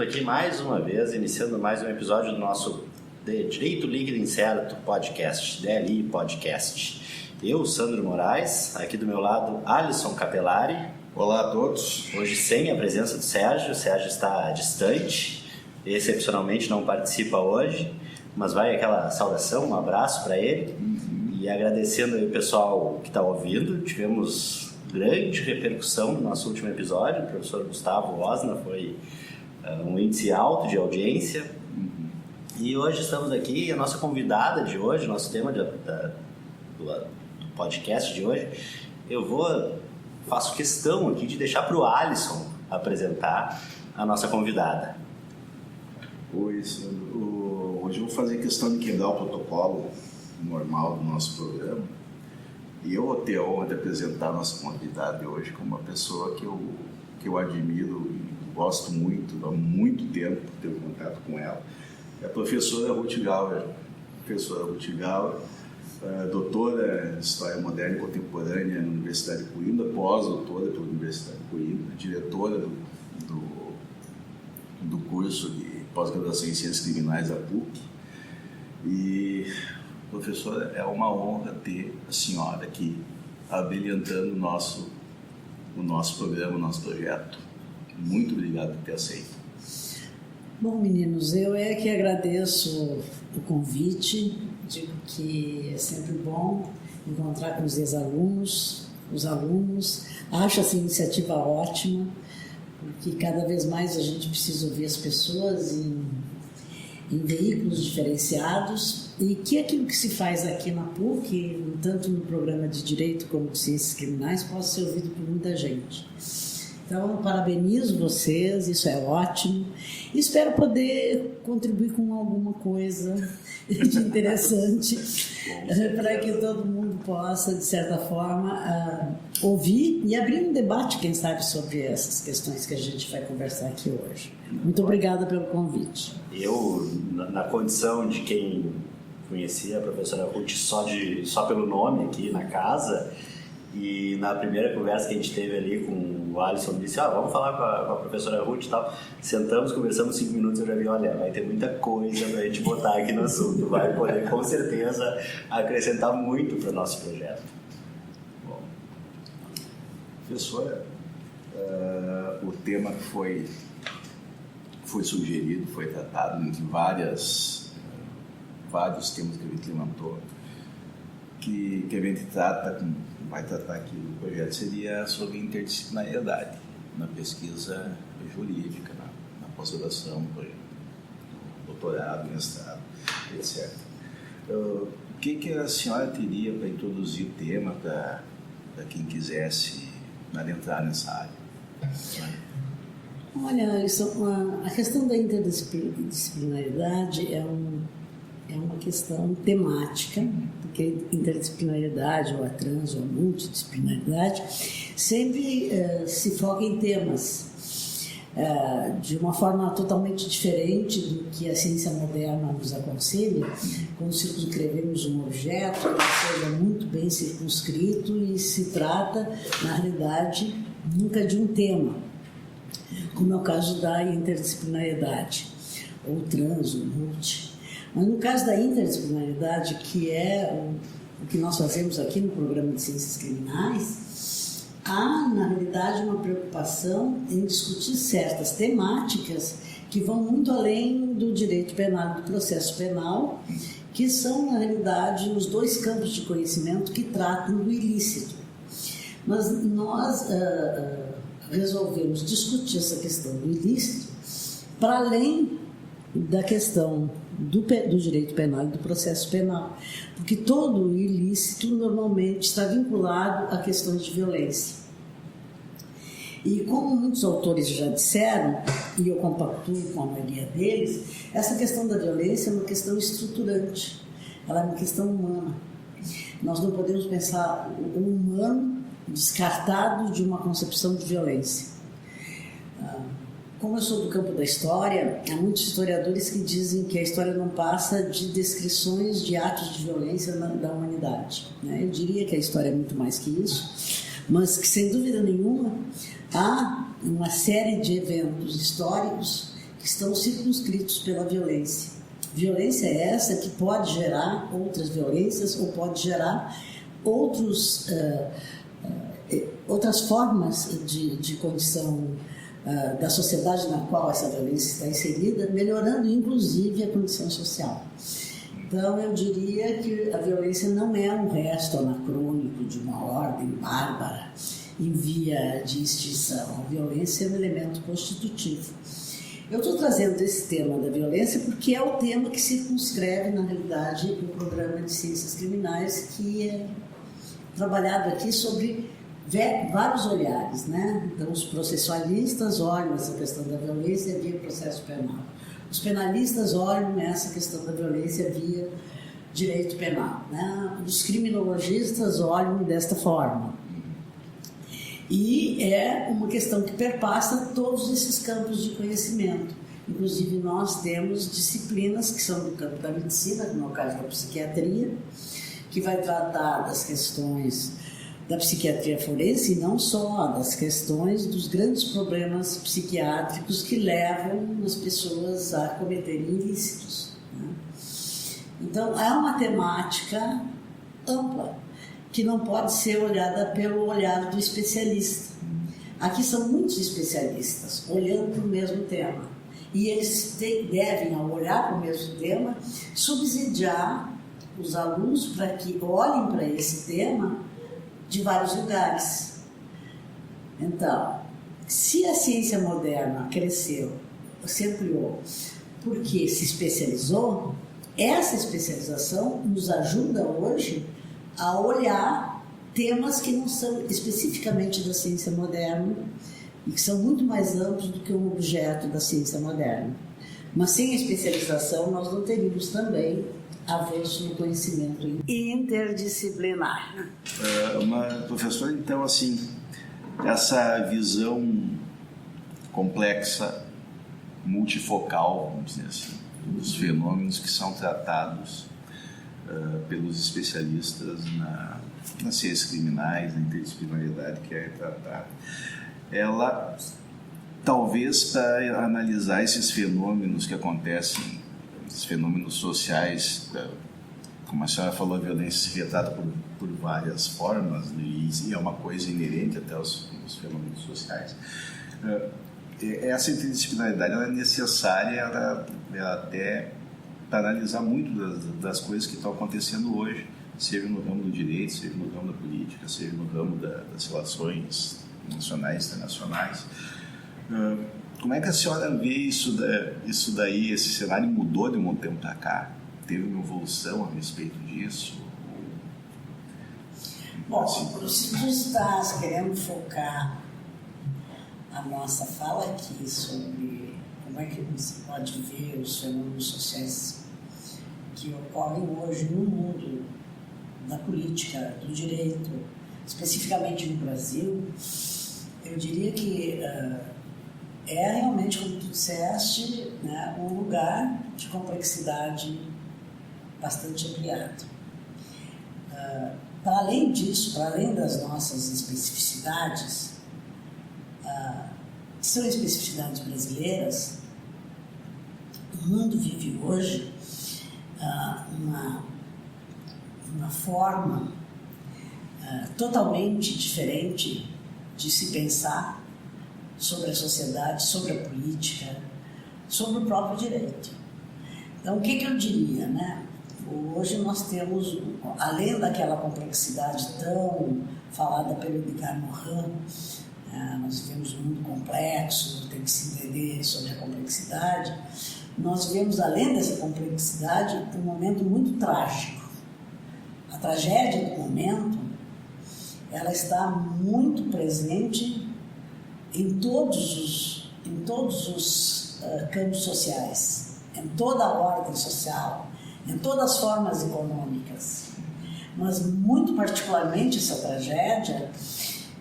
Aqui mais uma vez, iniciando mais um episódio do nosso Direito Líquido Incerto Podcast, DLI Podcast. Eu, Sandro Moraes, aqui do meu lado, Alisson Capelari. Olá a todos. Hoje sem a presença do Sérgio, o Sérgio está distante, excepcionalmente não participa hoje, mas vai aquela saudação, um abraço para ele. E agradecendo aí o pessoal que está ouvindo, tivemos grande repercussão no nosso último episódio, o professor Gustavo Osna foi um índice alto de audiência. E hoje estamos aqui, a nossa convidada de hoje, nosso tema do podcast de hoje, faço questão aqui de deixar para o Alisson apresentar a nossa convidada. Oi, Sandro. Hoje eu vou fazer questão de quebrar o protocolo normal do nosso programa. E eu vou ter a honra de apresentar a nossa convidada de hoje como uma pessoa que eu admiro e gosto muito, há muito tempo ter contato com ela. É a professora Ruth Gauer. Professora Ruth Gauer, doutora em História Moderna e Contemporânea na Universidade de Coimbra, pós-doutora pela Universidade de Coimbra, diretora do curso de pós-graduação em Ciências Criminais da PUC. E, professora, é uma honra ter a senhora aqui abrilhantando o nosso programa, o nosso projeto. Muito obrigado por ter aceito. Bom, meninos, eu que agradeço o convite, digo que é sempre bom encontrar com os ex-alunos, os alunos, acho essa iniciativa ótima, porque cada vez mais a gente precisa ouvir as pessoas em veículos diferenciados e que aquilo que se faz aqui na PUC, tanto no programa de Direito como de Ciências Criminais, possa ser ouvido por muita gente. Então, eu parabenizo vocês, isso é ótimo. Espero poder contribuir com alguma coisa de interessante para que todo mundo possa, de certa forma, ouvir e abrir um debate, quem sabe, sobre essas questões que a gente vai conversar aqui hoje. Muito obrigada pelo convite. Eu, na condição de quem conhecia a professora Ruth só pelo nome aqui na casa, e na primeira conversa que a gente teve ali com o Alisson, disse, vamos falar com a professora Ruth e tal. Sentamos, conversamos 5 minutos, eu já vi, olha, vai ter muita coisa pra gente botar aqui no assunto, vai poder com certeza acrescentar muito para o nosso projeto. Bom, professora, o tema que foi sugerido, foi tratado entre vários temas que a gente levantou, que a gente vai tratar aqui no projeto, seria sobre interdisciplinariedade na pesquisa jurídica, na pós-graduação, no doutorado, mestrado, etc. O que a senhora teria para introduzir o tema para quem quisesse adentrar nessa área? Olha, Alisson, a questão da interdisciplinaridade é uma questão temática, porque interdisciplinaridade, ou a trans, ou a multidisciplinaridade, sempre se foca em temas de uma forma totalmente diferente do que a ciência moderna nos aconselha, quando circunscrevemos um objeto que seja muito bem circunscrito e se trata, na realidade, nunca de um tema, como é o caso da interdisciplinaridade, ou trans, ou multi. Mas no caso da interdisciplinaridade, que é o que nós fazemos aqui no programa de Ciências Criminais, há, na realidade, uma preocupação em discutir certas temáticas que vão muito além do direito penal e do processo penal, que são, na realidade, os dois campos de conhecimento que tratam do ilícito. Mas nós resolvemos discutir essa questão do ilícito para além da questão do direito penal e do processo penal, porque todo ilícito normalmente está vinculado a questões de violência. E como muitos autores já disseram, e eu compactuo com a maioria deles, essa questão da violência é uma questão estruturante, ela é uma questão humana. Nós não podemos pensar o humano descartado de uma concepção de violência. Como eu sou do campo da história, há muitos historiadores que dizem que a história não passa de descrições de atos de violência da humanidade, né? Eu diria que a história é muito mais que isso, mas que, sem dúvida nenhuma, há uma série de eventos históricos que estão circunscritos pela violência. Violência é essa que pode gerar outras violências ou pode gerar outras formas de condição da sociedade na qual essa violência está inserida, melhorando inclusive a condição social. Então eu diria que a violência não é um resto anacrônico de uma ordem bárbara em via de extinção. A violência é um elemento constitutivo. Eu estou trazendo esse tema da violência porque é o tema que circunscreve, na realidade, o programa de ciências criminais, que é trabalhado aqui sobre vários olhares, né? Então, os processualistas olham essa questão da violência via processo penal. Os penalistas olham essa questão da violência via direito penal, né? Os criminologistas olham desta forma. E é uma questão que perpassa todos esses campos de conhecimento. Inclusive, nós temos disciplinas que são do campo da medicina, como é o caso da psiquiatria, que vai tratar das questões da psiquiatria forense e não só, das questões dos grandes problemas psiquiátricos que levam as pessoas a cometerem ilícitos, né? Então, é uma temática ampla, que não pode ser olhada pelo olhar do especialista. Aqui são muitos especialistas olhando para o mesmo tema. E eles devem, ao olhar para o mesmo tema, subsidiar os alunos para que olhem para esse tema de vários lugares. Então, se a ciência moderna cresceu, se ampliou, porque se especializou, essa especialização nos ajuda hoje a olhar temas que não são especificamente da ciência moderna e que são muito mais amplos do que um objeto da ciência moderna. Mas sem a especialização nós não teríamos também avanço no conhecimento interdisciplinar. Professor, então, assim, essa visão complexa, multifocal, vamos dizer assim, dos fenômenos que são tratados pelos especialistas nas ciências criminais, na interdisciplinaridade que é retratada, ela, talvez para analisar esses fenômenos que acontecem, esses fenômenos sociais, como a senhora falou, a violência se retrata por várias formas, e é uma coisa inerente até aos fenômenos sociais. Essa interdisciplinaridade ela é necessária ela até para analisar muito das coisas que estão acontecendo hoje, seja no ramo do direito, seja no ramo da política, seja no ramo das relações nacionais e internacionais. Como é que a senhora vê isso daí? Esse cenário mudou de um tempo para cá? Teve uma evolução a respeito disso? Bom, se tu estás querendo focar a nossa fala aqui sobre como é que você pode ver os fenômenos sociais que ocorrem hoje no mundo da política, do direito, especificamente no Brasil, eu diria que é realmente, como tu disseste, né, um lugar de complexidade bastante ampliado. Para além disso, para além das nossas especificidades, que são especificidades brasileiras, o mundo vive hoje uma forma totalmente diferente de se pensar sobre a sociedade, sobre a política, sobre o próprio direito. Então, o que eu diria, né? Hoje nós temos, além daquela complexidade tão falada pelo Edgar Morin, nós vivemos um mundo complexo, tem que se entender sobre a complexidade. Nós vemos, além dessa complexidade, um momento muito trágico. A tragédia do momento, ela está muito presente em todos os campos sociais, em toda a ordem social, em todas as formas econômicas. Mas, muito particularmente, essa tragédia,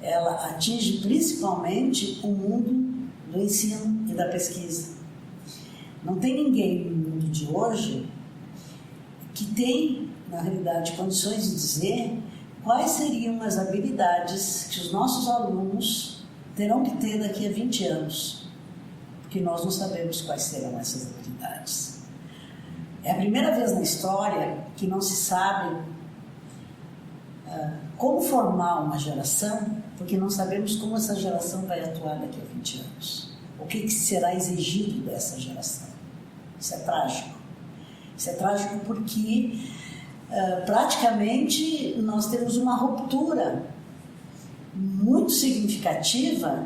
ela atinge principalmente o mundo do ensino e da pesquisa. Não tem ninguém no mundo de hoje que tem, na realidade, condições de dizer quais seriam as habilidades que os nossos alunos terão que ter daqui a 20 anos. porque nós não sabemos quais serão essas habilidades. É a primeira vez na história que não se sabe como formar uma geração, porque não sabemos como essa geração vai atuar daqui a 20 anos. O que será exigido dessa geração. Isso é trágico. Isso é trágico porque praticamente nós temos uma ruptura muito significativa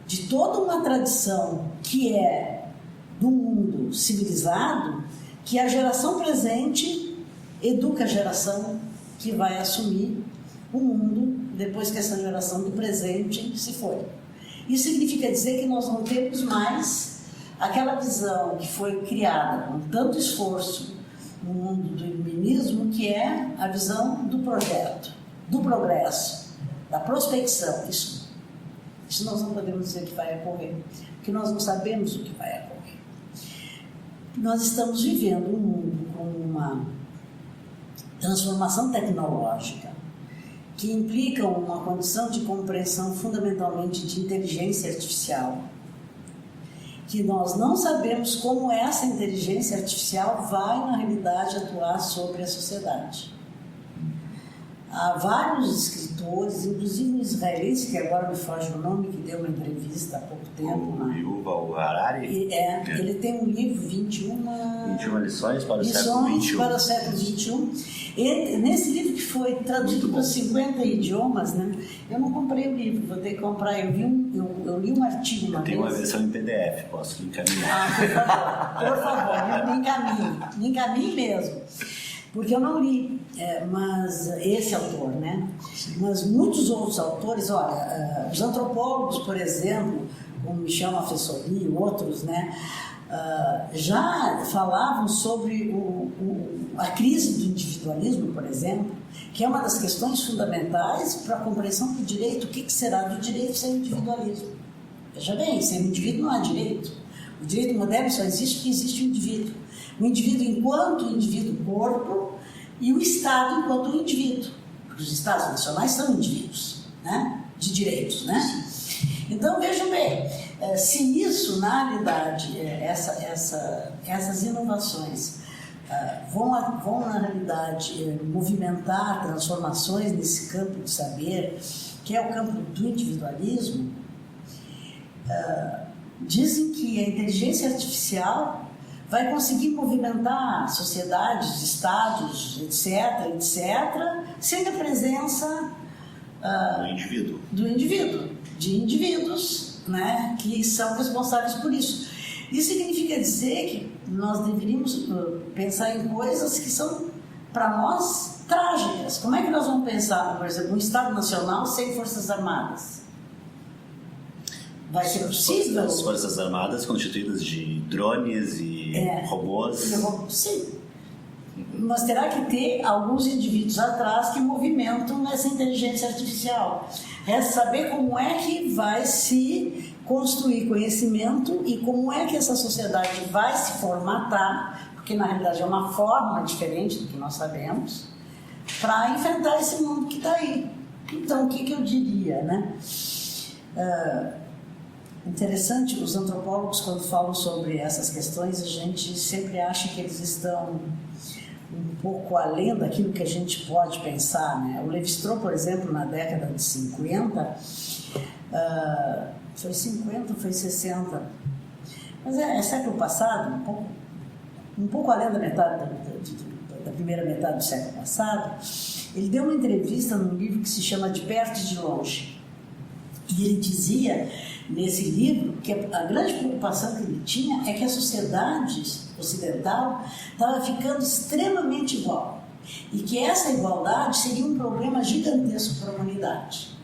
de toda uma tradição que é do mundo civilizado, que a geração presente educa a geração que vai assumir o mundo depois que essa geração do presente se foi. Isso significa dizer que nós não temos mais aquela visão que foi criada com tanto esforço no mundo do iluminismo, que é a visão do projeto, do progresso, da prospecção. Isso nós não podemos dizer que vai ocorrer, porque nós não sabemos o que vai ocorrer. Nós estamos vivendo um mundo com uma transformação tecnológica que implica uma condição de compreensão fundamentalmente de inteligência artificial, que nós não sabemos como essa inteligência artificial vai, na realidade, atuar sobre a sociedade. Há vários escritores, inclusive um israelense, que agora me foge o nome, que deu uma entrevista há pouco tempo. O Yuval Harari? Ele tem um livro, 21 lições para o século XXI. Para o século XXI. Nesse livro, que foi traduzido para 50 idiomas, né? Eu não comprei o livro, vou ter que comprar. Eu li um artigo uma vez. Tem uma versão em PDF, posso lhe encaminhar. Por favor, me encaminhe mesmo. Porque eu não li, mas esse autor, né? Sim. Mas muitos outros autores, olha, os antropólogos, por exemplo, como Michel Montessori e outros, né? Já falavam sobre a crise do individualismo, por exemplo, que é uma das questões fundamentais para a compreensão do direito. O que será do direito sem individualismo? Veja bem, sem indivíduo não há direito. O direito moderno só existe porque existe o indivíduo. O indivíduo enquanto indivíduo corpo e o Estado enquanto indivíduo. Porque os Estados nacionais são indivíduos, né? De direitos, né? Então, vejam bem, se isso, na realidade, essas inovações vão, na realidade, movimentar transformações nesse campo de saber, que é o campo do individualismo, dizem que a inteligência artificial vai conseguir movimentar sociedades, estados, etc., sem a presença do indivíduo. De indivíduos, né, que são responsáveis por isso. Isso significa dizer que nós deveríamos pensar em coisas que são, para nós, trágicas. Como é que nós vamos pensar, por exemplo, um Estado Nacional sem Forças Armadas? Vai ser possível? As Forças Armadas constituídas de drones e robôs. Sim. Mas terá que ter alguns indivíduos atrás que movimentam essa inteligência artificial. É saber como é que vai se construir conhecimento e como é que essa sociedade vai se formatar, porque na realidade é uma forma diferente do que nós sabemos, para enfrentar esse mundo que está aí. Então, o que eu diria, né? Interessante, os antropólogos, quando falam sobre essas questões, a gente sempre acha que eles estão um pouco além daquilo que a gente pode pensar, né? O Lévi-Strauss, por exemplo, na década de 50, foi 50, foi 60, mas é século passado, um pouco além da metade da primeira metade do século passado, ele deu uma entrevista num livro que se chama De Perto e de Longe, e ele dizia nesse livro que a grande preocupação que ele tinha é que a sociedade ocidental estava ficando extremamente igual e que essa igualdade seria um problema gigantesco para a humanidade.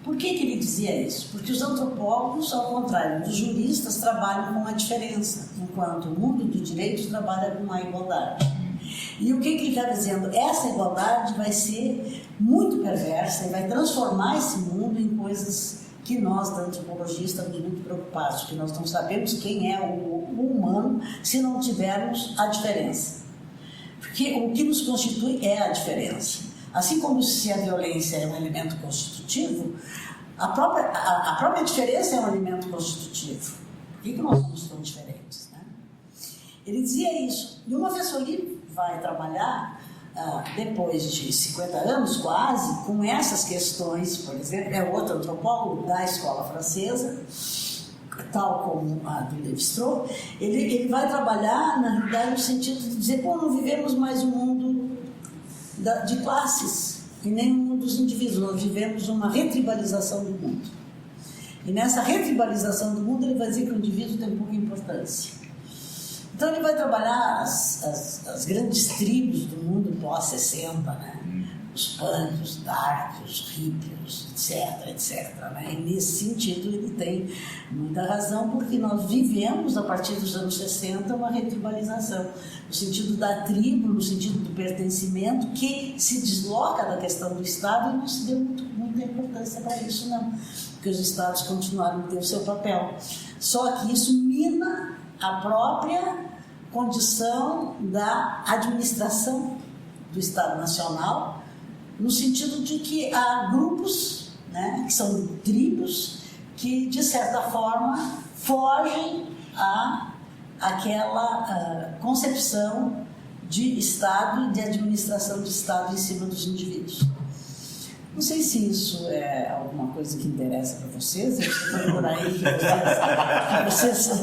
Por que ele dizia isso? Porque os antropólogos, ao contrário dos juristas, trabalham com a diferença, enquanto o mundo do direito trabalha com a igualdade. E o que ele está dizendo? Essa igualdade vai ser muito perversa e vai transformar esse mundo em coisas que nós, da antropologia, estamos muito preocupados, porque nós não sabemos quem é o humano se não tivermos a diferença. Porque o que nos constitui é a diferença. Assim como se a violência é um elemento constitutivo, a própria diferença é um elemento constitutivo. que nós somos tão diferentes, né? Ele dizia isso. E uma vez ele vai trabalhar, depois de 50 anos quase, com essas questões, por exemplo, é outro antropólogo da escola francesa, tal como a do Lévi-Strauss, ele vai trabalhar, na realidade, no sentido de dizer, não vivemos mais um mundo de classes, e nem um mundo dos indivíduos, nós vivemos uma retribalização do mundo. E nessa retribalização do mundo, ele vai dizer que o indivíduo tem pouca importância. Então ele vai trabalhar as grandes tribos do mundo pós-60, né? Os punks, os darks, os hippies, etc. Né? E nesse sentido ele tem muita razão, porque nós vivemos, a partir dos anos 60, uma retribalização, no sentido da tribo, no sentido do pertencimento, que se desloca da questão do Estado e não se deu muita importância para isso, não, porque os Estados continuaram a ter o seu papel. Só que isso mina a própria condição da administração do Estado Nacional, no sentido de que há grupos, né, que são tribos, que de certa forma fogem àquela concepção de Estado e de administração de Estado em cima dos indivíduos. Não sei se isso é alguma coisa que interessa para vocês, eu estou por aí que vocês...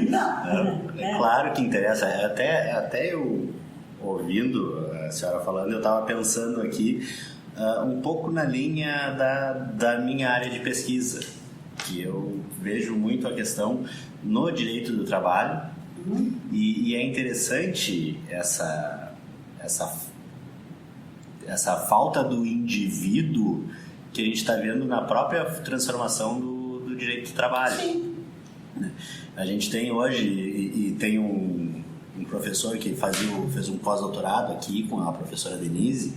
Não. É claro que interessa. Até eu, ouvindo a senhora falando, eu estava pensando aqui um pouco na linha da minha área de pesquisa, que eu vejo muito a questão no direito do trabalho, e é interessante essa falta do indivíduo que a gente está vendo na própria transformação do direito do trabalho. Sim. A gente tem hoje, e tem um professor que fez um pós-doutorado aqui com a professora Denise,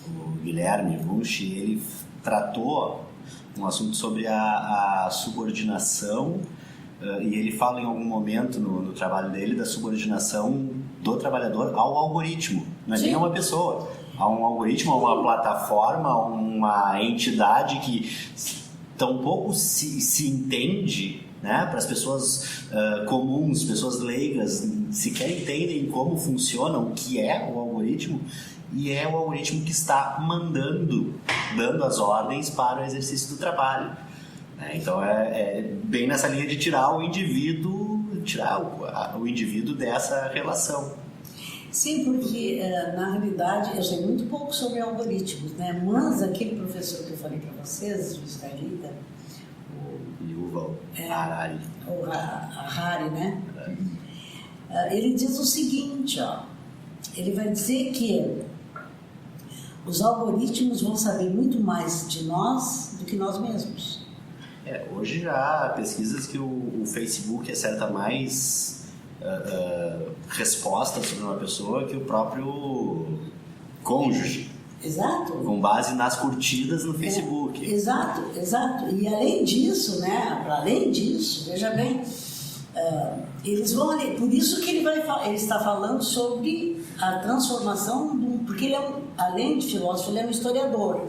o Guilherme Wunsch, e ele tratou um assunto sobre a subordinação, e ele fala em algum momento no trabalho dele da subordinação do trabalhador ao algoritmo, não é nem a uma pessoa. A um algoritmo, a uma plataforma, a uma entidade que tão pouco se entende, né? Para as pessoas comuns, pessoas leigas, sequer entendem como funciona, o que é o algoritmo, e é o algoritmo que está dando as ordens para o exercício do trabalho. Então é bem nessa linha de tirar o indivíduo dessa relação. Sim, porque na realidade eu sei muito pouco sobre algoritmos, né? Mas aquele professor que eu falei para vocês, o israelita, o Yuval Harari, o Harari, né? Ele diz o seguinte, ele vai dizer que os algoritmos vão saber muito mais de nós do que nós mesmos. Hoje já há pesquisas que o Facebook acerta mais respostas sobre uma pessoa que o próprio cônjuge. Exato. Com base nas curtidas no Facebook. Exato. E além disso, né? Além disso, veja bem, eles vão ali. Por isso que ele está falando sobre a transformação, porque ele além de filósofo, ele é um historiador.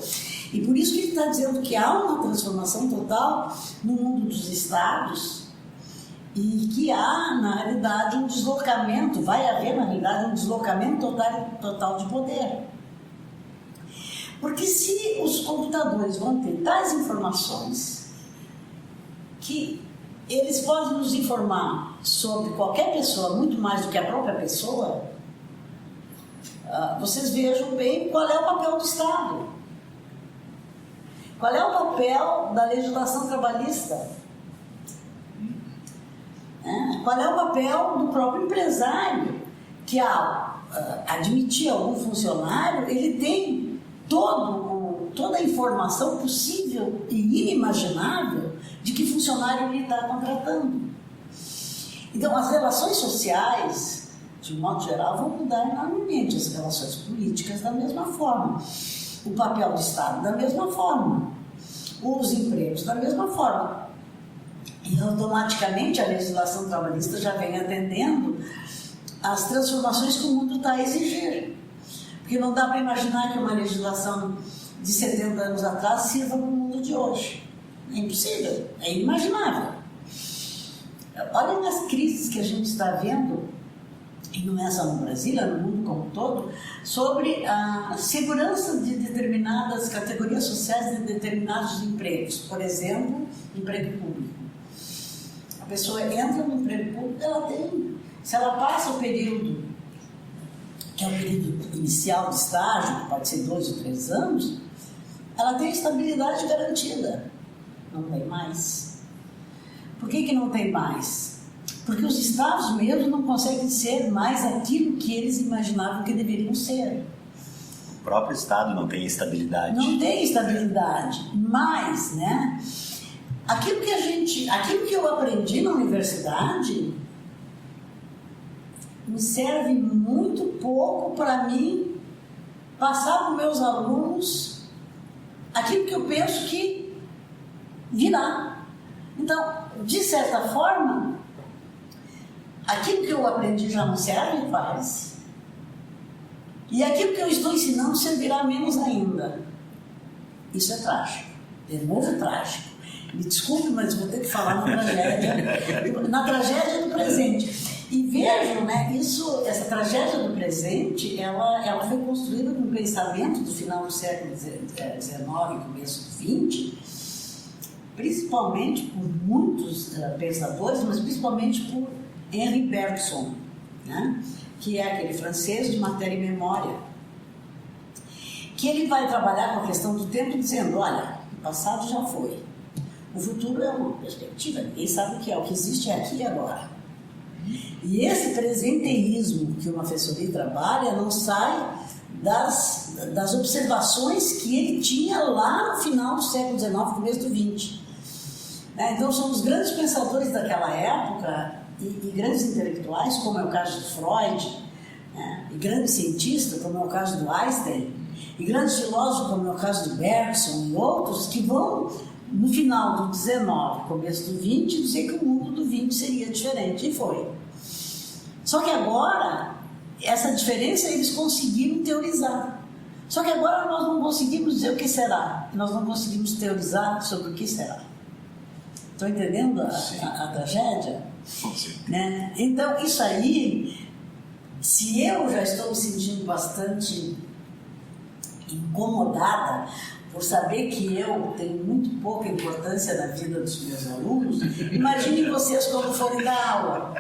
E por isso que ele está dizendo que há uma transformação total no mundo dos estados, e que há, na realidade, um deslocamento, vai haver, na realidade, um deslocamento total de poder. Porque se os computadores vão ter tais informações que eles podem nos informar sobre qualquer pessoa, muito mais do que a própria pessoa, vocês vejam bem qual é o papel do Estado. Qual é o papel da legislação trabalhista? Qual é o papel do próprio empresário, que ao admitir algum funcionário, ele tem toda a informação possível e inimaginável de que funcionário ele está contratando. Então, as relações sociais, de um modo geral, vão mudar enormemente, as relações políticas da mesma forma, o papel do Estado da mesma forma, os empregos da mesma forma. E automaticamente a legislação trabalhista já vem atendendo às transformações que o mundo está a exigir. Porque não dá para imaginar que uma legislação de 70 anos atrás sirva para o mundo de hoje. É impossível, é inimaginável. Olha nas crises que a gente está vendo, e não é só no Brasil, é no mundo como um todo, sobre a segurança de determinadas categorias sociais de determinados empregos. Por exemplo, emprego público. A pessoa entra no emprego público, ela tem, se ela passa o período, que é o período inicial de estágio, que pode ser 2 ou 3 anos, ela tem estabilidade garantida. Não tem mais. Por que não tem mais? Porque os estados mesmo não conseguem ser mais aquilo que eles imaginavam que deveriam ser. O próprio estado não tem estabilidade. Não tem estabilidade, mas, né, aquilo que eu aprendi na universidade me serve muito pouco para mim passar para os meus alunos aquilo que eu penso que virá. Então, de certa forma, aquilo que eu aprendi já não serve quase. E aquilo que eu estou ensinando servirá menos ainda. Isso é trágico. De novo trágico. Me desculpe, mas vou ter que falar na tragédia do presente. E vejo, né, essa tragédia do presente, ela foi construída com o pensamento do final do século XIX e começo do XX, principalmente por muitos pensadores, mas principalmente por Henri Bergson, né? Que é aquele francês de matéria e memória, que ele vai trabalhar com a questão do tempo dizendo, olha, o passado já foi, o futuro é uma perspectiva, ninguém sabe o que existe é aqui e agora. E esse presenteísmo que o Mafessori trabalha não sai das observações que ele tinha lá no final do século XIX, começo do XX. Então são os grandes pensadores daquela época e grandes intelectuais, como é o caso de Freud, né? E grandes cientistas, como é o caso do Einstein, e grandes filósofos, como é o caso do Bergson e outros, que vão, no final do XIX, começo do XX, dizer que o mundo do XX seria diferente, e foi. Só que agora, essa diferença eles conseguiram teorizar. Só que agora nós não conseguimos dizer o que será, nós não conseguimos teorizar sobre o que será. Estão entendendo a tragédia? Né? Então, isso aí, se eu já estou me sentindo bastante incomodada por saber que eu tenho muito pouca importância na vida dos meus alunos, imaginem vocês quando forem dar aula.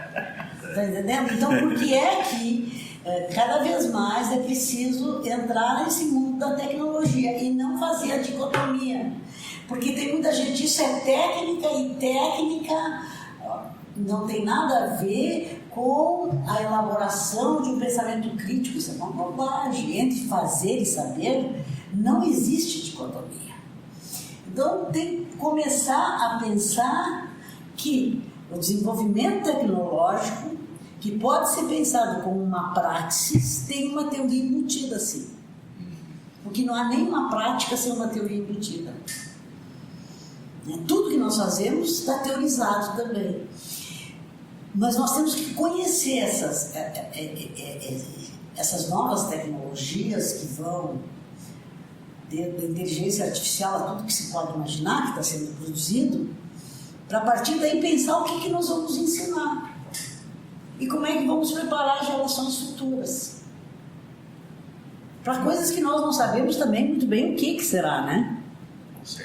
Está entendendo? Então, por que é que cada vez mais é preciso entrar nesse mundo da tecnologia e não fazer a dicotomia? Porque tem muita gente, isso é técnica, e técnica não tem nada a ver com a elaboração de um pensamento crítico. Isso é uma bobagem. Entre fazer e saber, não existe dicotomia. Então, tem que começar a pensar que o desenvolvimento tecnológico, que pode ser pensado como uma praxis, tem uma teoria embutida, sim. Porque não há nenhuma prática sem uma teoria embutida. Tudo que nós fazemos está teorizado também. Mas nós temos que conhecer essas novas tecnologias que vão, da inteligência artificial a tudo que se pode imaginar que está sendo produzido, para a partir daí pensar o que nós vamos ensinar e como é que vamos preparar as gerações futuras. Para coisas que nós não sabemos também muito bem o que será, né?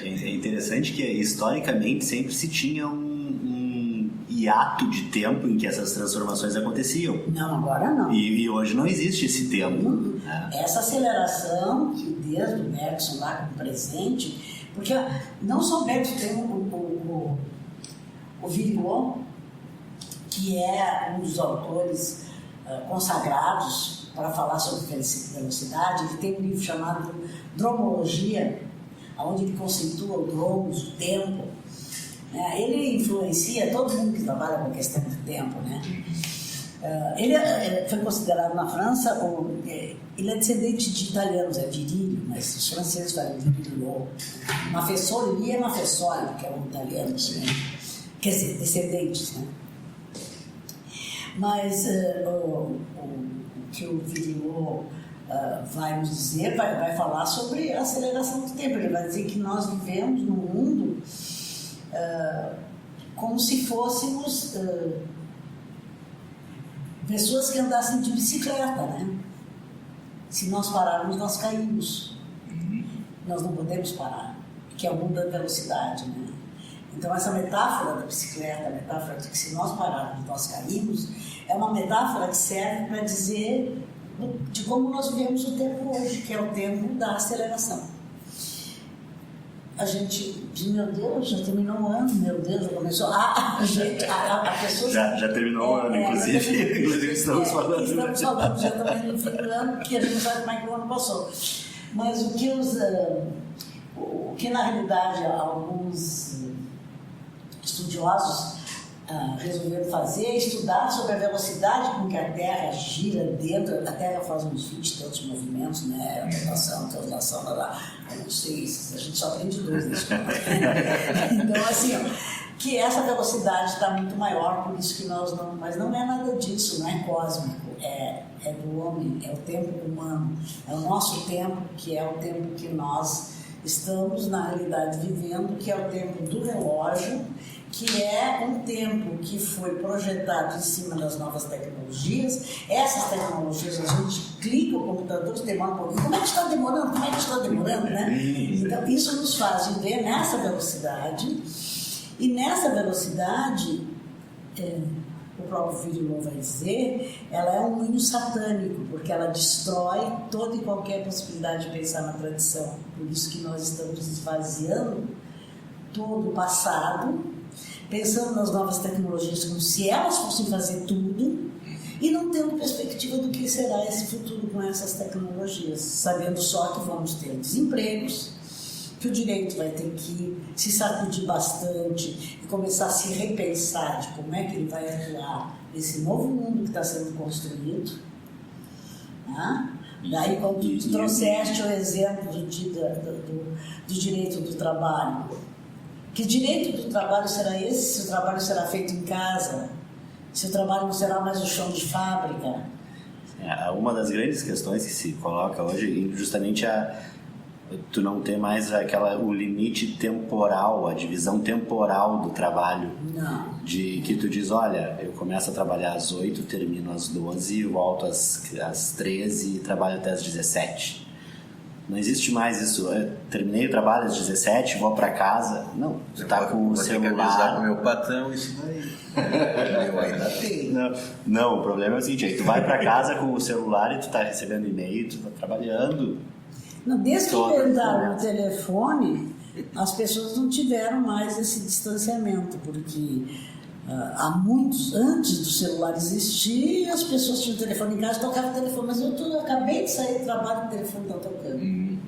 É interessante que historicamente sempre se tinha um hiato de tempo em que essas transformações aconteciam. Não, agora não. E hoje não existe esse tempo. Essa aceleração, que desde o Bergson lá com o presente, porque não só o Bergson, tem o Virion, que é um dos autores consagrados para falar sobre velocidade. Ele tem um livro chamado Dromologia, onde ele conceitua o dromos, o tempo. Ele influencia todo mundo que trabalha com a questão do tempo, né? Ele foi considerado na França, ele é descendente de italianos, é Virilio, mas os franceses falam Virilio. Mafessori é Mafessori, que é um italiano, né? Quer dizer, descendentes, né? Mas o que o Virilio vai nos dizer, vai falar sobre a aceleração do tempo. Ele vai dizer que nós vivemos num mundo como se fôssemos pessoas que andassem de bicicleta, né? Se nós pararmos, nós caímos. Nós não podemos parar, que é o mundo da velocidade, né? Então, essa metáfora da bicicleta, a metáfora de que se nós pararmos, nós caímos, é uma metáfora que serve para dizer de como nós vivemos o tempo hoje, que é o tempo da aceleração. A gente diz, meu Deus, já terminou o ano, meu Deus, já começou. A pessoa... Já terminou o ano, inclusive. Inclusive, estamos falando. Estamos falando, já estamos no fim do ano, porque a gente não sabe como é que o ano passou. Mas o que na realidade alguns estudiosos resolveram fazer é estudar sobre a velocidade com que a Terra gira dentro. A Terra faz uns 20 e tantos movimentos, né? Rotação, translação, lá. Eu não sei, a gente só aprende 2 na escola. Então, assim, que essa velocidade está muito maior, por isso que nós não... Mas não é nada disso, não é cósmico, é do homem, é o tempo humano, é o nosso tempo, que é o tempo que nós estamos, na realidade, vivendo, que é o tempo do relógio, que é um tempo que foi projetado em cima das novas tecnologias. Essas tecnologias, a gente clica o computador, demora um pouquinho. Como é que está demorando? Como é que está demorando, né? Então, isso nos faz viver nessa velocidade. E nessa velocidade, o próprio Virilo vai dizer, ela é um moinho satânico, porque ela destrói toda e qualquer possibilidade de pensar na tradição. Por isso que nós estamos esvaziando todo o passado, pensando nas novas tecnologias como se elas fossem fazer tudo e não tendo perspectiva do que será esse futuro com essas tecnologias, sabendo só que vamos ter desempregos, que o direito vai ter que se sacudir bastante e começar a se repensar de como é que ele vai atuar nesse novo mundo que está sendo construído. Né? Daí, quando tu trouxeste o exemplo do direito do trabalho, que direito do trabalho será esse se o trabalho será feito em casa? Se o trabalho não será mais o chão de fábrica? Uma das grandes questões que se coloca hoje justamente tu não ter mais o limite temporal, a divisão temporal do trabalho. Não. De que tu diz, olha, eu começo a trabalhar às 8, termino às 12, volto às 13 e trabalho até às 17. Não existe mais isso. Eu terminei o trabalho às 17, vou para casa. Não, tu tá com o celular. Vou ter que avisar pro meu patrão isso daí. Eu ainda tenho. Não, o problema é o seguinte, aí tu vai para casa com o celular e tu tá recebendo e-mail, tu tá trabalhando. Não, desde que inventaram o telefone, as pessoas não tiveram mais esse distanciamento, porque há muitos, antes do celular existir, as pessoas tinham telefone em casa, tocavam o telefone, mas eu acabei de sair do trabalho e o telefone está tocando.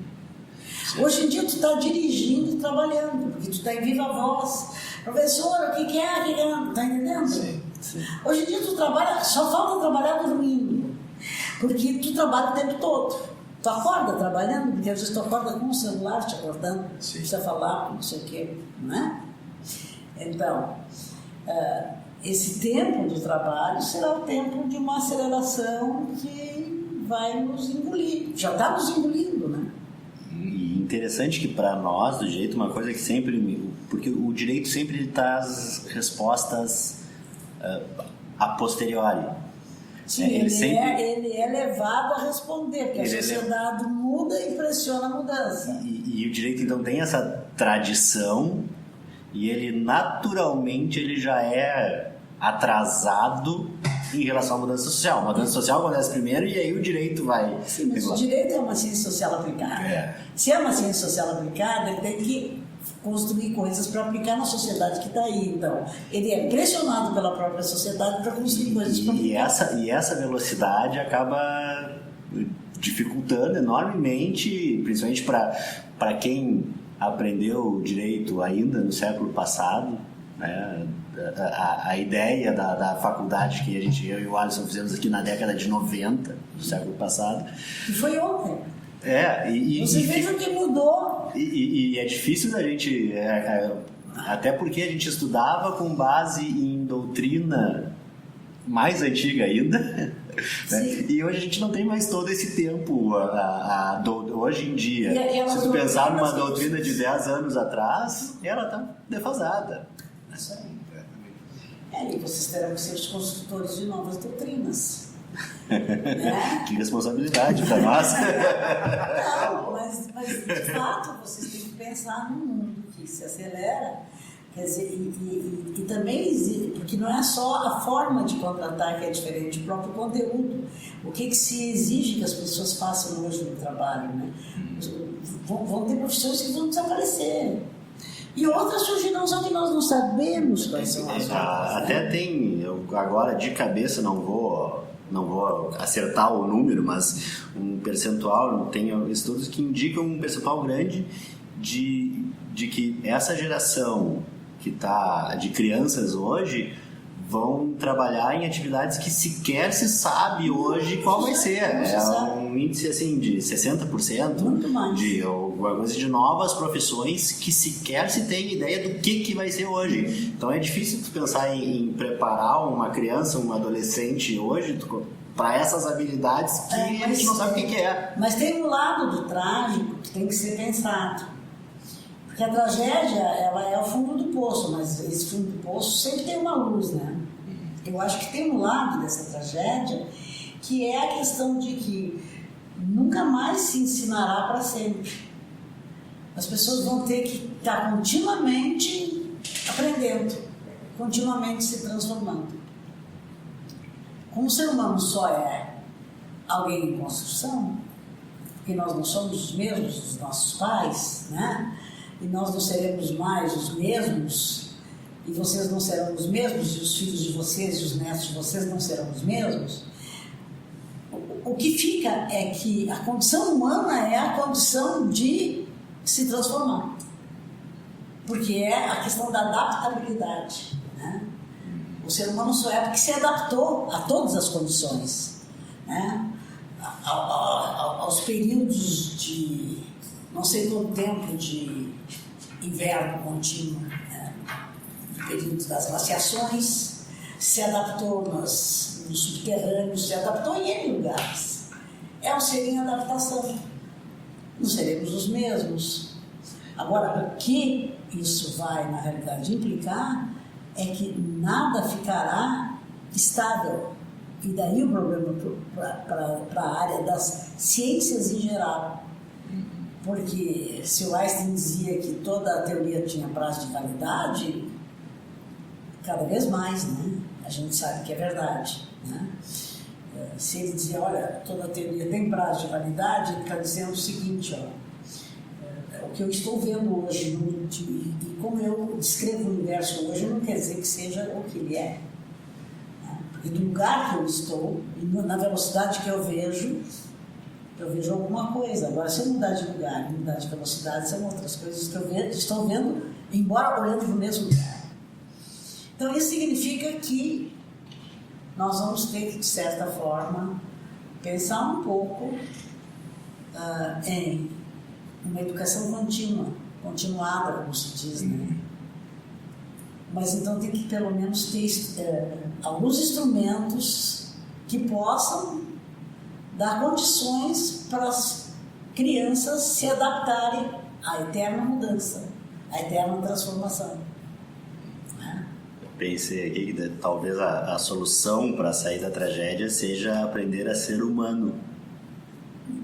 Hoje em dia tu está dirigindo e trabalhando, porque tu está em viva voz. Professora, o que é? Está entendendo? Sim. Hoje em dia tu trabalha, só falta trabalhar dormindo, porque tu trabalha o tempo todo. Tu acorda trabalhando, porque às vezes tu acorda com o celular te acordando, precisa falar, não sei o quê, não é? Então, esse tempo do trabalho será o tempo de uma aceleração que vai nos engolir. Já está nos engolindo, né? E interessante que para nós, do direito, uma coisa que sempre... Porque o direito sempre traz respostas a posteriori. Sim, ele é levado a responder, porque a sociedade muda e pressiona a mudança. E o direito, então, tem essa tradição e ele, naturalmente, ele já é atrasado em relação à mudança social. A mudança social acontece primeiro e aí o direito vai... Sim, mas o direito é uma ciência social aplicada. Se é uma ciência social aplicada, ele tem que construir coisas para aplicar na sociedade que está aí. Então, ele é pressionado pela própria sociedade para construir coisas para aplicar. E essa velocidade acaba dificultando enormemente, principalmente para quem aprendeu direito ainda no século passado, né? A ideia da faculdade que eu e o Alisson fizemos aqui na década de 90 do século passado. E foi ontem. Você veja o que mudou. E é difícil da gente... até porque a gente estudava com base em doutrina mais antiga ainda. Né? E hoje a gente não tem mais todo esse tempo. Hoje em dia, se tu pensar numa doutrina de 10 anos atrás, ela está defasada. Isso aí. E vocês terão que ser os construtores de novas doutrinas. Né? Que responsabilidade para nós. Não, mas de fato vocês têm que pensar num mundo que se acelera, quer dizer, e também existe, porque não é só a forma de contratar que é diferente, o próprio conteúdo. O que se exige que as pessoas façam hoje no trabalho, né? Vão ter profissões que vão desaparecer. E outras surgirão, só que nós não sabemos quais são as outras. Até tem, eu agora de cabeça não vou acertar o número, mas um percentual, tem estudos que indicam um percentual grande de que essa geração que está de crianças hoje vão trabalhar em atividades que sequer se sabe hoje qual vai ser. Um índice assim de 60%. Muito mais. De alguma coisa de novas profissões que sequer se tem ideia do que vai ser hoje. Então é difícil tu pensar em preparar uma criança, um adolescente hoje para essas habilidades que a gente não sabe o que é. Mas tem um lado do trágico que tem que ser pensado. Porque a tragédia, ela é o fundo do poço, mas esse fundo do poço sempre tem uma luz, né? Eu acho que tem um lado dessa tragédia que é a questão de que nunca mais se ensinará para sempre. As pessoas vão ter que estar continuamente aprendendo, continuamente se transformando. Como o ser humano só é alguém em construção, porque nós não somos os mesmos dos nossos pais, né? E nós não seremos mais os mesmos, e vocês não serão os mesmos, e os filhos de vocês e os netos de vocês não serão os mesmos. O que fica é que a condição humana é a condição de se transformar, porque é a questão da adaptabilidade, né? O ser humano só é porque se adaptou a todas as condições, né? Aos períodos de não sei quanto tempo de inverno contínuo, né? Períodos das glaciações, se adaptou nos subterrâneos, se adaptou em N lugares. É um ser em adaptação. Não seremos os mesmos. Agora, o que isso vai, na realidade, implicar é que nada ficará estável. E daí o problema para a área das ciências em geral. Porque se o Einstein dizia que toda a teoria tinha prazo de validade, cada vez mais, né? A gente sabe que é verdade, né? Se ele dizia, olha, toda a teoria tem prazo de validade, ele está dizendo o seguinte, ó, o que eu estou vendo hoje, e como eu descrevo o universo hoje, não quer dizer que seja o que ele é. Né? Porque do lugar que eu estou, e na velocidade que eu vejo alguma coisa. Agora, se eu mudar de lugar, mudar de velocidade, são outras coisas que eu estou vendo, embora olhando para o mesmo lugar. Então, isso significa que nós vamos ter que, de certa forma, pensar um pouco em uma educação continuada, como se diz, né? Mas então tem que, pelo menos, ter alguns instrumentos que possam dar condições para as crianças se adaptarem à eterna mudança, à eterna transformação. Pensei aqui que talvez a solução para sair da tragédia seja aprender a ser humano.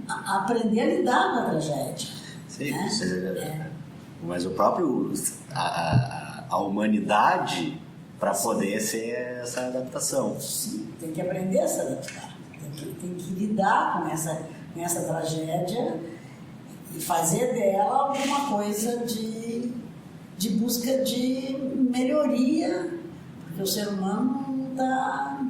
Aprender a lidar com a tragédia. Sim, né? Mas o próprio a humanidade para poder ser essa adaptação. Sim, tem que aprender a se adaptar. Tem que lidar com essa tragédia e fazer dela alguma coisa de busca de melhoria, porque o ser humano está...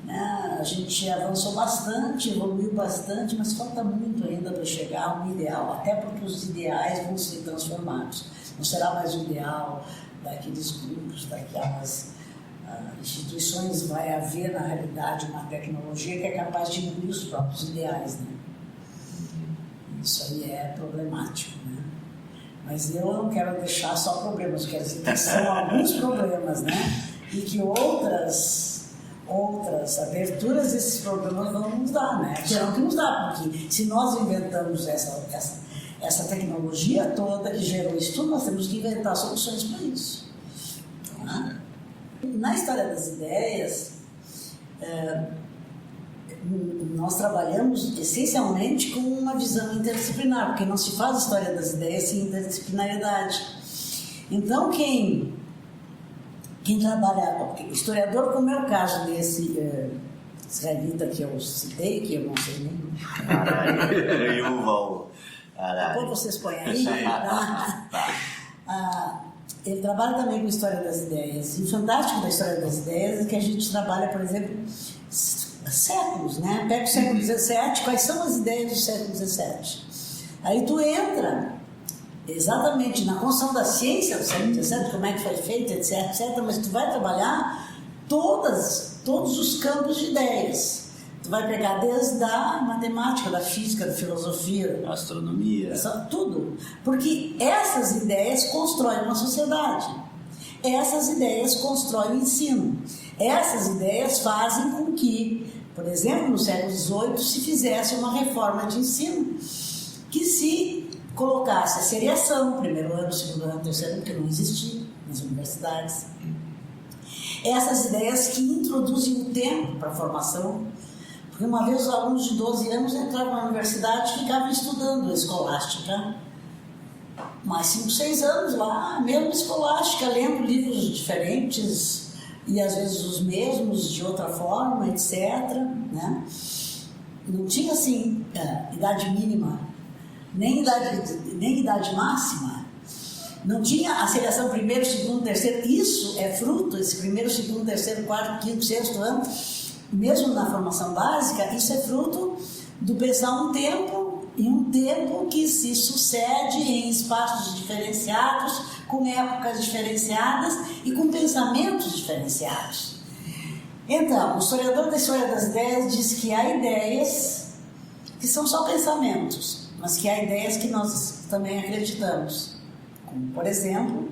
Né, a gente avançou bastante, evoluiu bastante, mas falta muito ainda para chegar a um ideal, até porque os ideais vão ser transformados. Não será mais o ideal daqueles grupos, daquelas instituições. Vai haver, na realidade, uma tecnologia que é capaz de engolir os próprios ideais, né? Isso aí é problemático, né? Mas eu não quero deixar só problemas, quero dizer que são alguns problemas, né? E que outras aberturas desses problemas vão nos dar, né? Terão que nos dar, porque se nós inventamos essa tecnologia toda que gerou isso tudo, nós temos que inventar soluções para isso. Tá? na história das ideias, nós trabalhamos essencialmente com uma visão interdisciplinar, porque não se faz história das ideias sem interdisciplinaridade. Então, quem trabalha, historiador, como é o caso desse israelita que eu citei, que eu não sei nem. Depois vocês põem aí. Ele trabalha também com história das ideias. E o fantástico da história das ideias é que a gente trabalha, por exemplo, séculos, né? Pega o século XVII, quais são as ideias do século XVII? Aí tu entra exatamente na construção da ciência do século XVII, como é que foi feita, etc, mas tu vai trabalhar todos os campos de ideias. Tu vai pegar desde a matemática, da física, da filosofia, da astronomia, tudo. Porque essas ideias constroem uma sociedade. Essas ideias constroem o ensino. Essas ideias fazem com que, por exemplo, no século XVIII, se fizesse uma reforma de ensino que se colocasse a seriação, primeiro ano, segundo ano, terceiro ano, que não existia nas universidades. Essas ideias que introduzem o tempo para a formação. Porque uma vez os alunos de 12 anos entravam na universidade e ficavam estudando a escolástica. Mais 5, 6 anos lá, mesmo escolástica, lendo livros diferentes e às vezes os mesmos de outra forma, etc. Né? Não tinha assim idade mínima, nem idade máxima. Não tinha a seriação primeiro, segundo, terceiro. Isso é fruto, esse primeiro, segundo, terceiro, quarto, quinto, sexto ano, mesmo na formação básica, isso é fruto do pensar um tempo, e um tempo que se sucede em espaços diferenciados, com épocas diferenciadas e com pensamentos diferenciados. Então, o historiador da história das ideias diz que há ideias que são só pensamentos, mas que há ideias que nós também acreditamos. Como, por exemplo,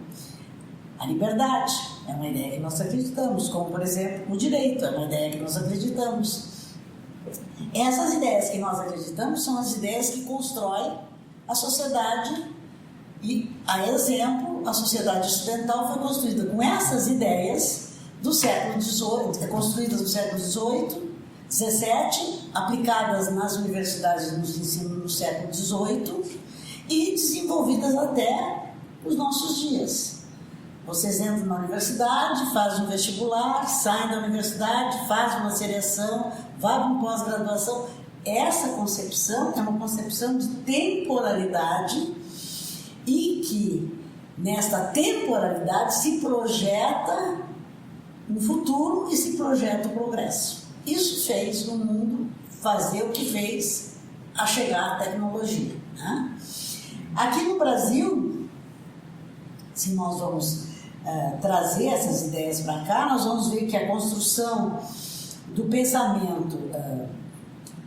a liberdade é uma ideia que nós acreditamos, como, por exemplo, o direito é uma ideia que nós acreditamos. Essas ideias que nós acreditamos são as ideias que constroem a sociedade e, a exemplo, a sociedade ocidental foi construída com essas ideias do século XVIII, construídas no século XVIII, XVII, aplicadas nas universidades de ensino no século XVIII e desenvolvidas até os nossos dias. Vocês entram na universidade, fazem um vestibular, saem da universidade, fazem uma seriação, vai para uma pós-graduação. Essa concepção é uma concepção de temporalidade e que, nesta temporalidade, se projeta o futuro e se projeta o progresso. Isso fez o mundo fazer o que fez a chegar à tecnologia. Né? Aqui no Brasil, se nós vamos trazer essas ideias para cá, nós vamos ver que a construção do pensamento,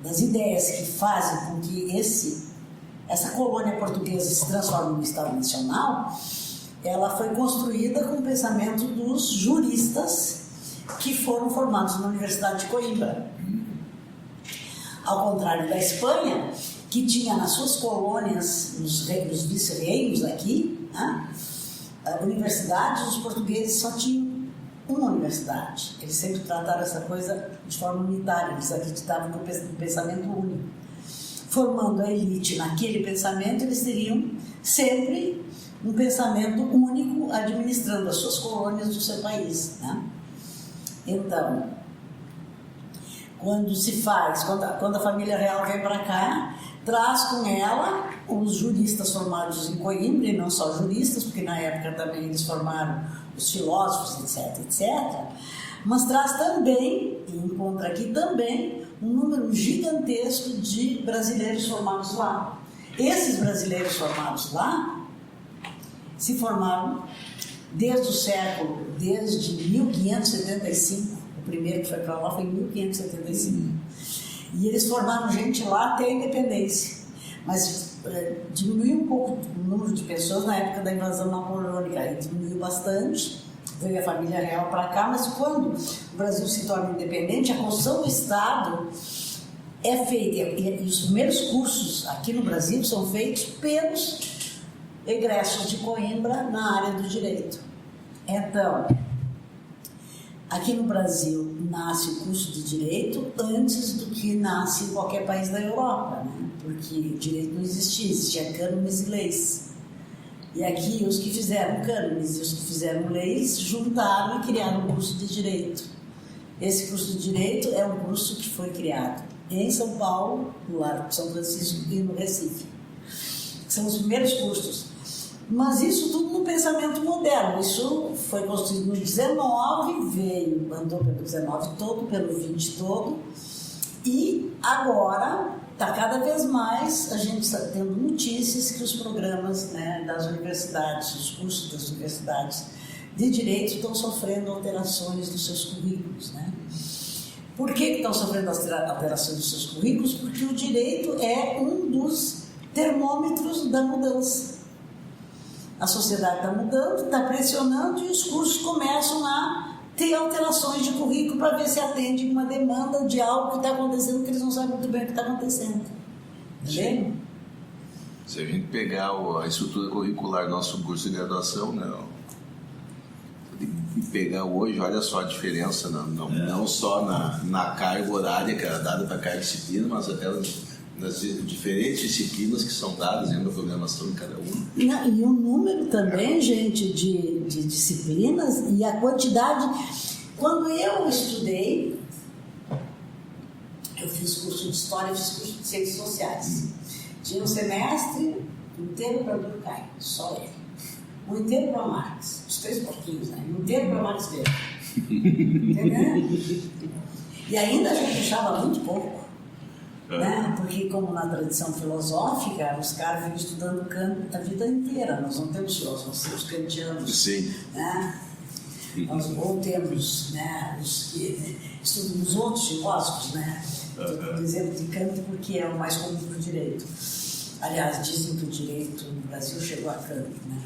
das ideias que fazem com que essa colônia portuguesa se transforme no Estado Nacional, ela foi construída com o pensamento dos juristas que foram formados na Universidade de Coimbra. Ao contrário da Espanha, que tinha nas suas colônias, nos vice-reinos aqui, né, universidades, os portugueses só tinham uma universidade. Eles sempre trataram essa coisa de forma unitária, eles acreditavam no pensamento único. Formando a elite naquele pensamento, eles teriam sempre um pensamento único administrando as suas colônias do seu país. Né? Então, quando a família real vem para cá, traz com ela os juristas formados em Coimbra, e não só juristas, porque na época também eles formaram os filósofos, etc, mas traz também, e encontra aqui também, um número gigantesco de brasileiros formados lá. Esses brasileiros formados lá se formaram desde 1575, o primeiro que foi para lá foi em 1575. E eles formaram gente lá até a independência. Mas diminuiu um pouco o número de pessoas na época da invasão napoleônica. Aí diminuiu bastante, veio a família real para cá, mas quando o Brasil se torna independente, a construção do Estado é feita, e os primeiros cursos aqui no Brasil são feitos pelos egressos de Coimbra na área do direito. Então, Aqui no Brasil nasce o curso de Direito antes do que nasce em qualquer país da Europa, né? Porque direito não existia cânones e leis. E aqui os que fizeram cânones e os que fizeram leis juntaram e criaram um curso de Direito. Esse curso de Direito é um curso que foi criado em São Paulo, no Largo de São Francisco e no Recife. São os primeiros cursos. Mas isso tudo no pensamento moderno. Isso foi construído no 19, andou pelo 19 todo, pelo 20 todo. E agora, está cada vez mais, a gente está tendo notícias que os programas, né, das universidades, os cursos das universidades de Direito estão sofrendo alterações nos seus currículos, né? Por que estão sofrendo alterações nos seus currículos? Porque o direito é um dos termômetros da mudança. A sociedade está mudando, está pressionando e os cursos começam a ter alterações de currículo para ver se atende uma demanda de algo que está acontecendo que eles não sabem muito bem o que está acontecendo. Entendeu? Se a gente pegar a estrutura curricular do nosso curso de graduação, né? E pegar hoje, olha só a diferença, não só na carga horária que era dada para cada disciplina, mas até nas diferentes disciplinas que são dadas dentro da programação de cada uma. E o número também, gente, de disciplinas e a quantidade. Quando eu estudei, eu fiz curso de História, fiz curso de Ciências Sociais. Tinha um semestre inteiro para Durkheim, só ele. Um inteiro para Marx, os 3 pouquinhos, né? Um inteiro para Marx Weber. Entendeu? E ainda a gente deixava muito pouco. Né? Porque, como na tradição filosófica, os caras ficam estudando Kant a vida inteira. Nós não temos filósofos, nós temos kantianos. Sim. Né? Nós ou temos, né, os que estudam os outros filósofos, né? Estou dando exemplo de Kant porque é o mais comum para o direito. Aliás, dizem que o direito no Brasil chegou a Kant, né?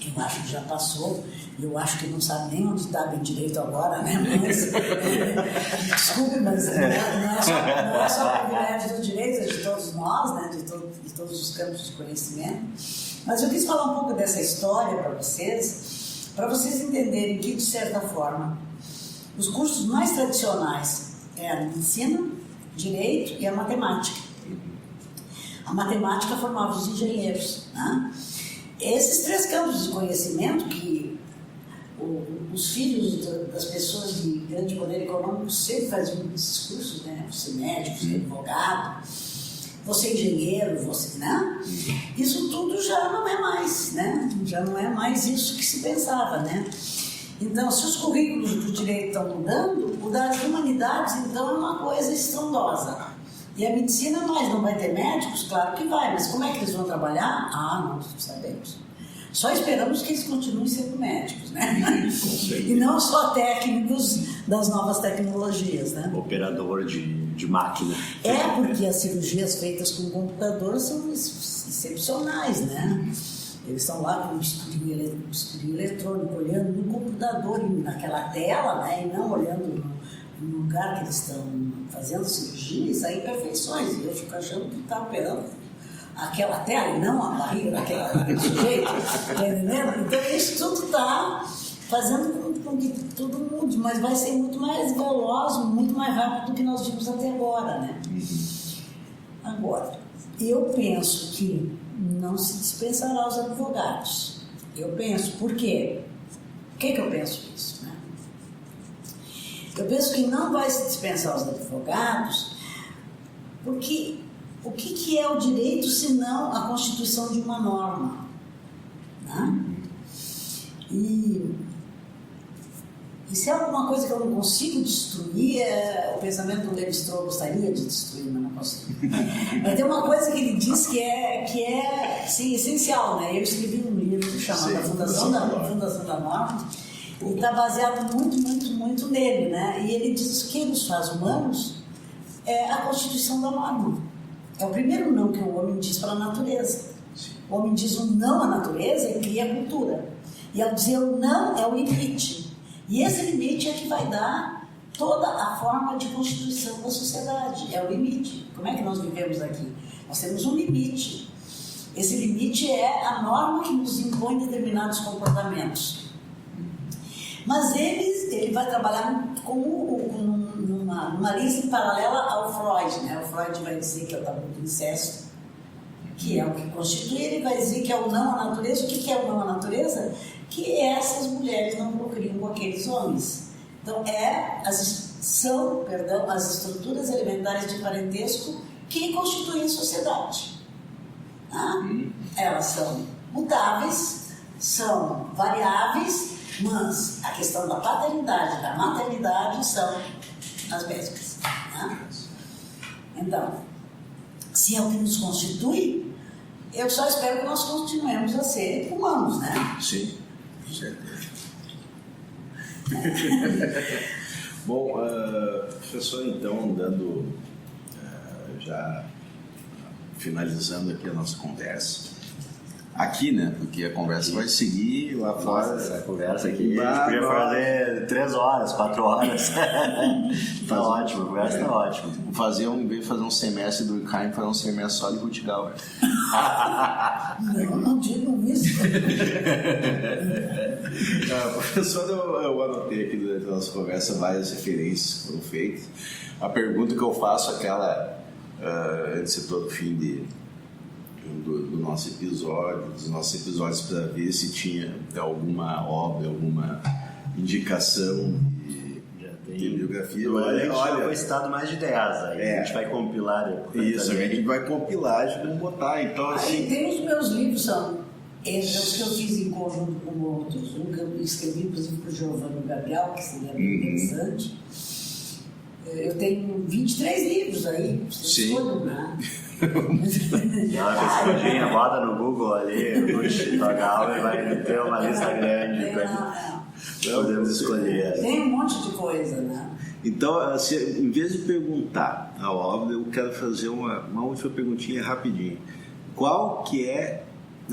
Eu acho que já passou. Eu acho que não sabe nem onde está bem direito agora, né? Mas, desculpe, mas não é só o privilégio do direito, é de todos nós, né? De todos os campos de conhecimento. Mas eu quis falar um pouco dessa história para vocês entenderem que, de certa forma, os cursos mais tradicionais é a medicina, direito e a matemática. A matemática formava os engenheiros, né? Esses 3 campos de conhecimento que os filhos das pessoas de grande poder econômico sempre faziam esses cursos, né? Você médico, você advogado, você engenheiro, você, né? Isso tudo já não é mais, né? Já não é mais isso que se pensava, né? Então, se os currículos do direito estão mudando, o das humanidades, então, é uma coisa estrondosa. E a medicina mais, não vai ter médicos? Claro que vai, mas como é que eles vão trabalhar? Não sabemos. Só esperamos que eles continuem sendo médicos, né? E não só técnicos das novas tecnologias, né? Operador de máquina. Porque as cirurgias feitas com computador são excepcionais, né? Eles estão lá com um bisturi eletrônico, olhando no computador, naquela tela, né? E não olhando no lugar que eles estão fazendo cirurgia, e saem perfeições. E eu fico achando que está operando aquela tela e não a barriga daquele sujeito, tá entendendo? Então isso tudo está fazendo com que tudo mude, mas vai ser muito mais veloz, muito mais rápido do que nós vimos até agora, né? Agora, eu penso que não se dispensará os advogados. Eu penso, por quê? Por que eu penso isso, né? Eu penso que não vai se dispensar os advogados porque o que é o direito senão a constituição de uma norma? Né? E se é alguma coisa que eu não consigo destruir, o pensamento do Levi-Strauss gostaria de destruir, mas não consigo. Mas tem uma coisa que ele diz que é sim, essencial, né? Eu escrevi um livro chamado A Fundação da Norma, e está baseado muito nele, né? E ele diz que o que nos faz humanos é a constituição da norma. É o primeiro não que o homem diz para a natureza. O homem diz um não à natureza e cria a cultura. E ao dizer o não é o limite. E esse limite é que vai dar toda a forma de constituição da sociedade. É o limite. Como é que nós vivemos aqui? Nós temos um limite. Esse limite é a norma que nos impõe determinados comportamentos. Mas eles ele vai trabalhar numa lista paralela ao Freud, né? O Freud vai dizer que é o tabu do incesto, que é o que constitui, ele vai dizer que é o não à natureza. O que é o não à natureza? Que essas mulheres não procriam com aqueles homens. Então, são as estruturas elementares de parentesco que constituem a sociedade. Tá? Elas são mutáveis, são variáveis, mas a questão da paternidade, da maternidade são as mesmas. Tá? Então, se é o que nos constitui, eu só espero que nós continuemos a ser humanos, né? Sim, com certeza. Bom, professor, então, já finalizando aqui a nossa conversa. Aqui, né? Porque a conversa vai seguir lá fora. Essa conversa aqui, a gente podia fazer 3 horas, 4 horas. Tá ótimo, a conversa tá ótima. Em vez de fazer um semestre do Durkheim, fazer um semestre só de Rutgauer. Não digo isso. Professor, eu anotei aqui durante a nossa conversa várias referências que foram feitas. A pergunta que eu faço é aquela, antes de todo fim do nosso episódio, dos nossos episódios, para ver se tinha alguma obra, alguma indicação de biografia. Olha, foi citado mais de 10 aí. A gente vai compilar depois. Isso, a gente vai compilar e vamos botar. Então, assim. Tem os meus livros, são os que eu fiz em conjunto com outros. Um que eu escrevi, inclusive, para o Giovanni Gabriel, que seria bem interessante. Eu tenho 23 livros aí, vocês escolhem, né? Dá uma pesquisadinha, bota no Google ali, Rutgauer, vai ter uma lista grande para podemos escolher. Tem um monte de coisa, né? Então, assim, em vez de perguntar a obra, eu quero fazer uma última perguntinha rapidinho. Qual que é,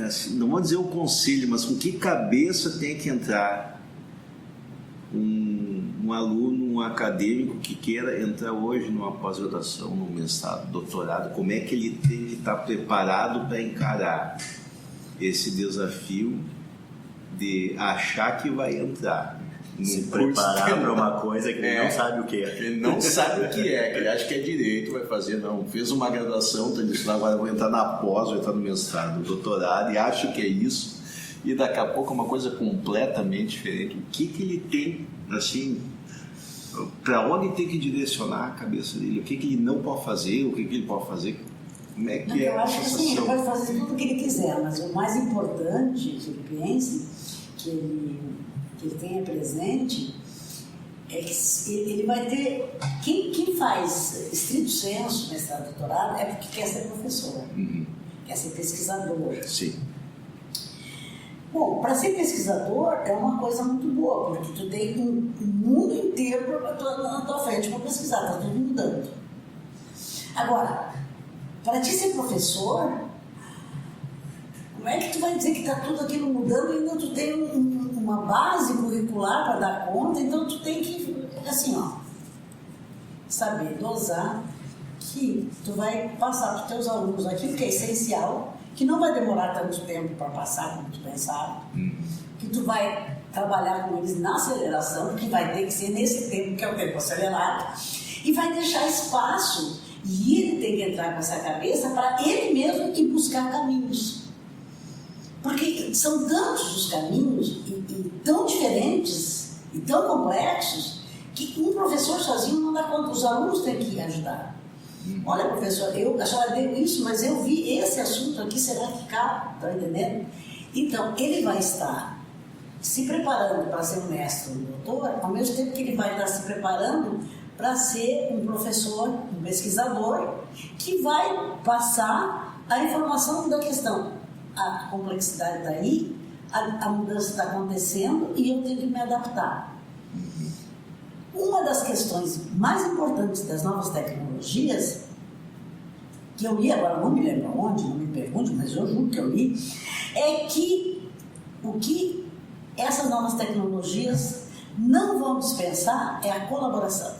assim, não vou dizer o conselho, mas com que cabeça tem que entrar um aluno, um acadêmico que queira entrar hoje numa pós-graduação, num mestrado, doutorado? Como é que ele tem que estar preparado para encarar esse desafio de achar que vai entrar? Se preparar para uma coisa que ele não sabe o que é. Ele não sabe o que é, que ele acha que é direito, vai fazer, não. Fez uma graduação, tá dizendo, agora vou entrar na pós, vou entrar no mestrado, no doutorado, e acha que é isso, e daqui a pouco é uma coisa completamente diferente. O que ele tem, assim, para onde tem que direcionar a cabeça dele? O que ele não pode fazer, o que ele pode fazer? Como é que eu acho que sim, ele pode fazer tudo o que ele quiser, mas o mais importante que ele pense, que ele tenha presente, é que ele vai ter... Quem faz estrito senso, mestrado, doutorado, é porque quer ser professor, quer ser pesquisador. Sim. Bom, para ser pesquisador é uma coisa muito boa, porque tu tem um mundo inteiro na tua frente para pesquisar, está tudo mudando. Agora, para ti ser professor, como é que tu vai dizer que está tudo aquilo mudando e ainda tu tem uma base curricular para dar conta? Então tu tem que, assim, saber dosar que tu vai passar para os teus alunos aquilo que é essencial, que não vai demorar tanto tempo para passar como tu pensava, que tu vai trabalhar com eles na aceleração, que vai ter que ser nesse tempo, que é o tempo acelerado, e vai deixar espaço, e ele tem que entrar com essa cabeça para ele mesmo ir buscar caminhos. Porque são tantos os caminhos, e tão diferentes, e tão complexos, que um professor sozinho não dá conta, os alunos têm que ajudar. Olha, professor, a senhora deu isso, mas eu vi esse assunto aqui, será que cabe? Está entendendo? Então, ele vai estar se preparando para ser um mestre, um doutor, ao mesmo tempo que ele vai estar se preparando para ser um professor, um pesquisador, que vai passar a informação da questão. A complexidade está aí, a mudança está acontecendo e eu tenho que me adaptar. Uma das questões mais importantes das novas tecnologias, que eu li agora, não me lembro onde, não me pergunte, mas eu juro que eu li, é que o que essas novas tecnologias não vão dispensar é a colaboração.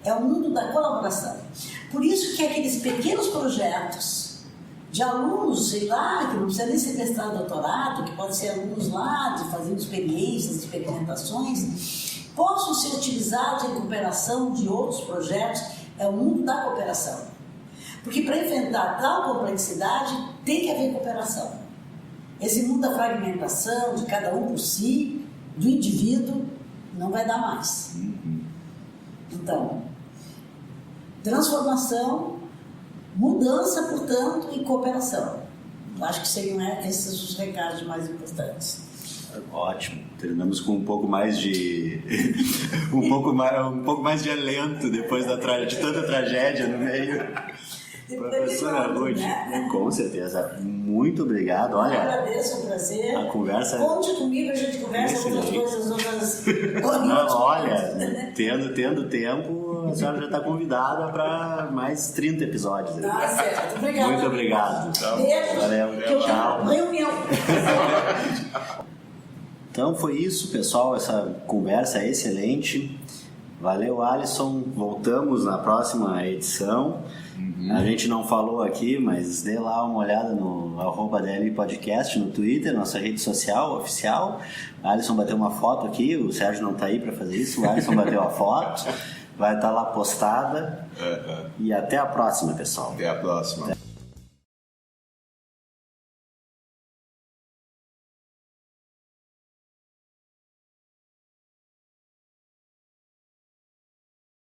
É o mundo da colaboração. Por isso que aqueles pequenos projetos de alunos, sei lá, que não precisa nem ser mestrado, doutorado, que pode ser alunos lá, de fazendo experiências, experimentações, possam ser utilizados em cooperação de outros projetos. É o mundo da cooperação. Porque para enfrentar tal complexidade, tem que haver cooperação. Esse mundo da fragmentação, de cada um por si, do indivíduo, não vai dar mais. Então, transformação, mudança, portanto, e cooperação. Eu acho que seriam esses os recados mais importantes. Ótimo. Terminamos com um pouco mais de um pouco mais de alento depois de tanta tragédia no meio. Professora Ruth, né? Com certeza. Muito obrigado. Olha, eu agradeço, um prazer. A conversa. Conte comigo, a gente conversa outras coisas, outras. Não, olha, tendo tempo, a senhora já está convidada para mais 30 episódios. Tá certo. Obrigado. Muito obrigado. Beijo. Valeu. Tchau. Reunião. Então foi isso, pessoal. Essa conversa é excelente. Valeu, Alisson. Voltamos na próxima edição. A gente não falou aqui, mas dê lá uma olhada no @DLI Podcast no Twitter, nossa rede social oficial. A Alisson bateu uma foto aqui, o Sérgio não está aí para fazer isso, o Alisson bateu a foto, vai estar lá postada. E até a próxima, pessoal. Até a próxima.